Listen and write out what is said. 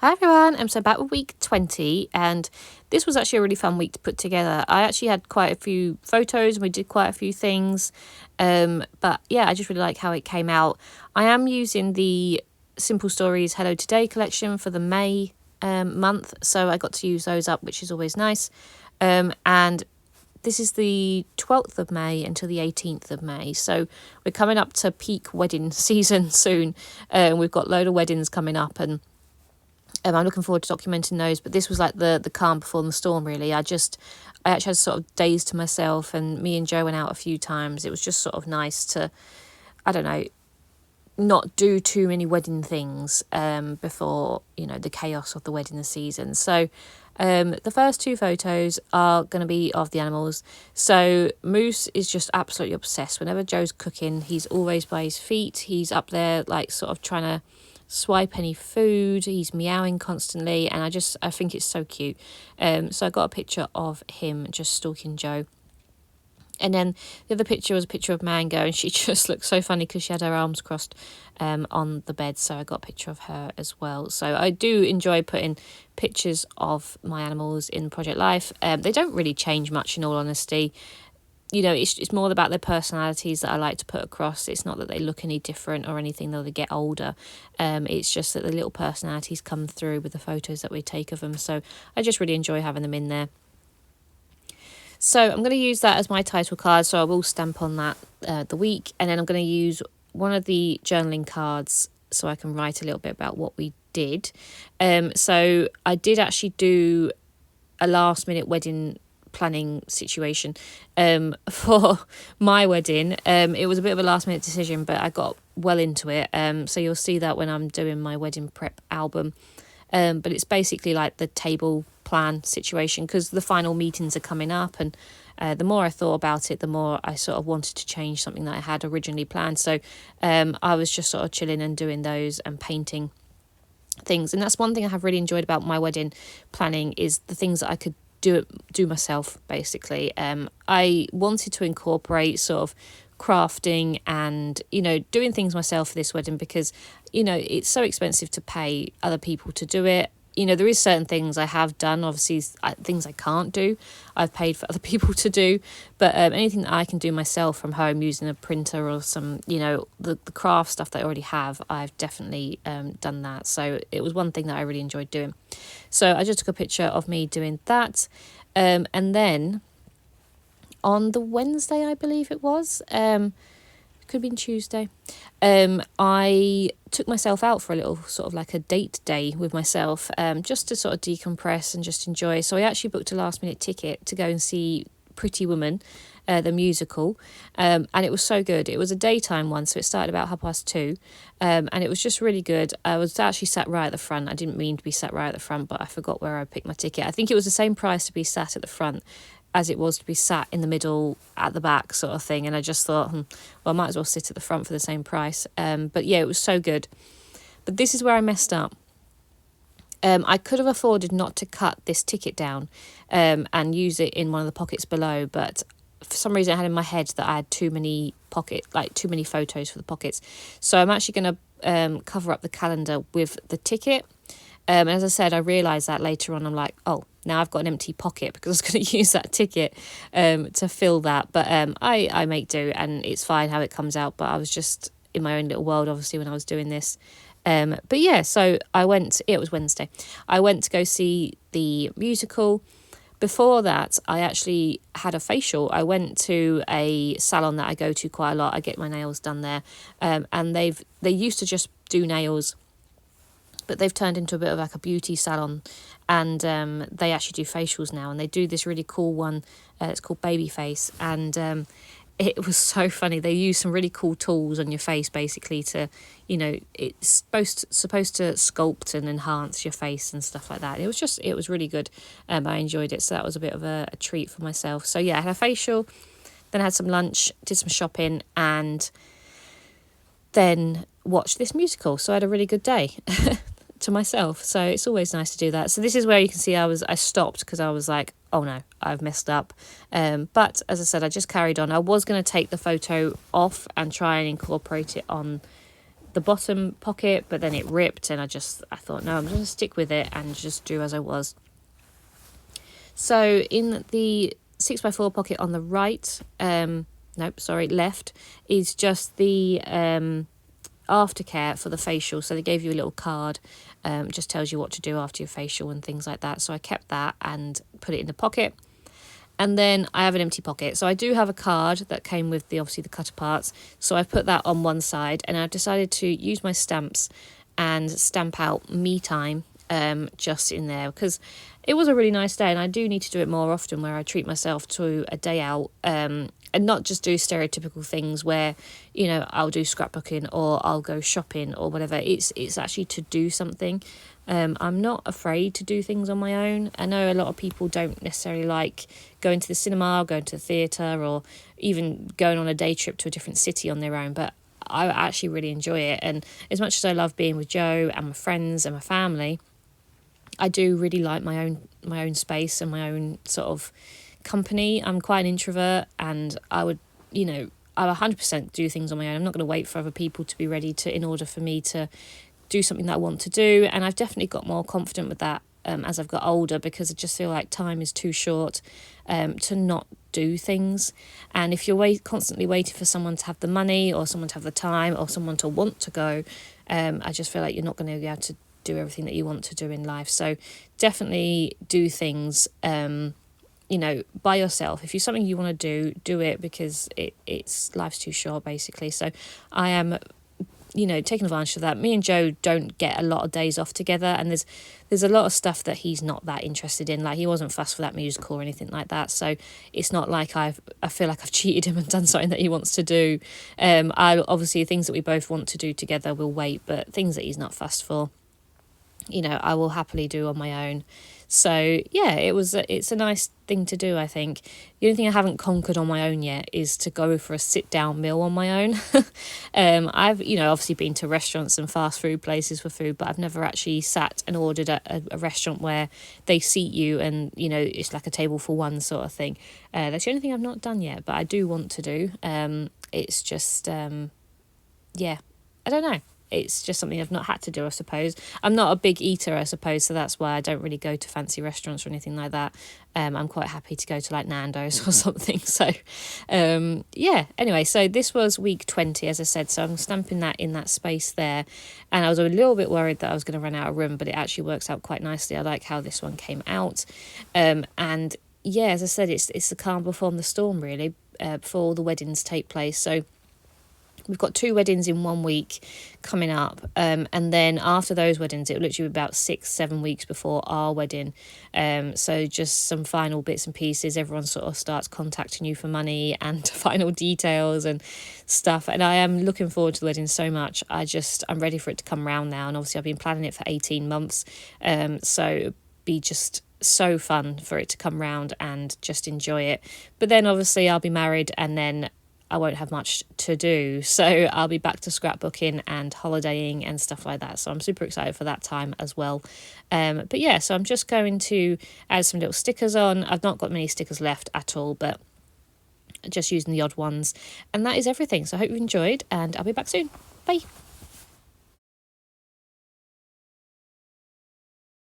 Hi everyone, so back with week 20, and this was actually a really fun week to put together. I actually had quite a few photos and we did quite a few things, but yeah, I just really like how it came out. I am using the Simple Stories Hello Today collection for the May month, so I got to use those up, which is always nice. And this is the 12th of May until the 18th of May. So we're coming up to peak wedding season soon. We've got a load of weddings coming up, and I'm looking forward to documenting those. But this was like the calm before the storm, really. I actually had sort of days to myself, and me and Joe went out a few times. It was just sort of nice to, I don't know, not do too many wedding things before, the chaos of the wedding season. So the first two photos are going to be of the animals. So Moose is just absolutely obsessed. Whenever Joe's cooking, he's always by his feet. He's up there like sort of trying to swipe any food. He's meowing constantly, and I think it's so cute. So I got a picture of him just stalking Joe. And then the other picture was a picture of Mango, and she just looked so funny because she had her arms crossed on the bed. So I got a picture of her as well. So I do enjoy putting pictures of my animals in Project Life. They don't really change much, in all honesty. It's more about their personalities that I like to put across. It's not that they look any different or anything, though they get older. It's just that the little personalities come through with the photos that we take of them. So I just really enjoy having them in there. So I'm going to use that as my title card, so I will stamp on that the week, and then I'm going to use one of the journaling cards so I can write a little bit about what we did. So I did actually do a last minute wedding planning situation for my wedding. It was a bit of a last minute decision, but I got well into it. So you'll see that when I'm doing my wedding prep album. But it's basically like the table plan situation, because the final meetings are coming up, and the more I thought about it, the more I sort of wanted to change something that I had originally planned. So I was just sort of chilling and doing those and painting things. And that's one thing I have really enjoyed about my wedding planning, is the things that I could do myself, basically. I wanted to incorporate sort of crafting and doing things myself for this wedding, because it's so expensive to pay other people to do it. There is certain things I have done, obviously things I can't do I've paid for other people to do, but anything that I can do myself from home using a printer or some the craft stuff that I already have, I've definitely done that. So it was one thing that I really enjoyed doing. So I just took a picture of me doing that, and then on the Wednesday, I believe it was, could have been Tuesday, I took myself out for a little sort of like a date day with myself, just to sort of decompress and just enjoy. So I actually booked a last minute ticket to go and see Pretty Woman, the musical, and it was so good. It was a daytime one, so it started about 2:30, and it was just really good. I was actually sat right at the front. I didn't mean to be sat right at the front, but I forgot where I picked my ticket. I think it was the same price to be sat at the front as it was to be sat in the middle at the back, sort of thing. And I just thought, well, I might as well sit at the front for the same price. But yeah, it was so good. But this is where I messed up. I could have afforded not to cut this ticket down and use it in one of the pockets below, but for some reason I had in my head that I had too many photos for the pockets. So I'm actually going to cover up the calendar with the ticket. And as I said, I realised that later on. I'm like, oh, now I've got an empty pocket because I was going to use that ticket to fill that. But I make do, and it's fine how it comes out. But I was just in my own little world, obviously, when I was doing this. But yeah, so it was Wednesday. I went to go see the musical. Before that, I actually had a facial. I went to a salon that I go to quite a lot. I get my nails done there. And they used to just do nails, but they've turned into a bit of like a beauty salon, and they actually do facials now, and they do this really cool one. It's called Babyface, and it was so funny. They use some really cool tools on your face, basically, to, it's supposed to sculpt and enhance your face and stuff like that. It was really good. I enjoyed it, so that was a bit of a treat for myself. So yeah, I had a facial, then I had some lunch, did some shopping, and then watched this musical. So I had a really good day. To myself, so it's always nice to do that. So this is where you can see I stopped because I was like, oh no, I've messed up, but as I said, I just carried on. I was going to take the photo off and try and incorporate it on the bottom pocket, but then it ripped, and I thought, no, I'm just going to stick with it and just do as I was. So in the 6x4 pocket on the right, left, is just the aftercare for the facial. So they gave you a little card, just tells you what to do after your facial and things like that. So I kept that and put it in the pocket. And then I have an empty pocket. So I do have a card that came with obviously the cutter parts. So I put that on one side, and I decided to use my stamps and stamp out me time just in there, because it was a really nice day, and I do need to do it more often, where I treat myself to a day out, and not just do stereotypical things where, you know, I'll do scrapbooking or I'll go shopping or whatever. It's actually to do something. I'm not afraid to do things on my own. I know a lot of people don't necessarily like going to the cinema or going to the theatre or even going on a day trip to a different city on their own, but I actually really enjoy it. And as much as I love being with Joe and my friends and my family, I do really like my own space and my own sort of company. I'm quite an introvert, and I would, you know, I'll 100% do things on my own. I'm not going to wait for other people to be ready in order for me to do something that I want to do. And I've definitely got more confident with that as I've got older, because I just feel like time is too short to not do things. And if you're constantly waiting for someone to have the money or someone to have the time or someone to want to go, I just feel like you're not going to be able to do everything that you want to do in life. So definitely do things you know, by yourself. If you're something you want to do it, because it's life's too short, basically. So I am, you know, taking advantage of that. Me and Joe don't get a lot of days off together, and there's a lot of stuff that he's not that interested in. Like, he wasn't fussed for that musical or anything like that, so it's not like I feel like I've cheated him and done something that he wants to do. I obviously, things that we both want to do together will wait, but things that he's not fussed for, you know, I will happily do on my own. So yeah, it's a nice thing to do, I think. The only thing I haven't conquered on my own yet is to go for a sit down meal on my own. I've, you know, obviously been to restaurants and fast food places for food, but I've never actually sat and ordered at a restaurant where they seat you and, you know, it's like a table for one sort of thing. That's the only thing I've not done yet, but I do want to do. It's just yeah, I don't know. It's just something I've not had to do, I suppose. I'm not a big eater, I suppose, so that's why I don't really go to fancy restaurants or anything like that. I'm quite happy to go to like Nando's or something. So, yeah. Anyway, so this was week 20, as I said. So I'm stamping that in that space there. And I was a little bit worried that I was going to run out of room, but it actually works out quite nicely. I like how this one came out. And yeah, as I said, it's the calm before the storm, really, before all the weddings take place. So we've got 2 weddings in 1 week coming up, and then after those weddings it will literally be about 6-7 weeks before our wedding. So just some final bits and pieces. Everyone sort of starts contacting you for money and final details and stuff, and I am looking forward to the wedding so much. I'm ready for it to come round now, and obviously I've been planning it for 18 months, so it'd be just so fun for it to come round and just enjoy it. But then obviously I'll be married, and then I won't have much to do, so I'll be back to scrapbooking and holidaying and stuff like that. So I'm super excited for that time as well. But yeah, so I'm just going to add some little stickers on. I've not got many stickers left at all, but just using the odd ones. And that is everything. So I hope you enjoyed, and I'll be back soon. Bye.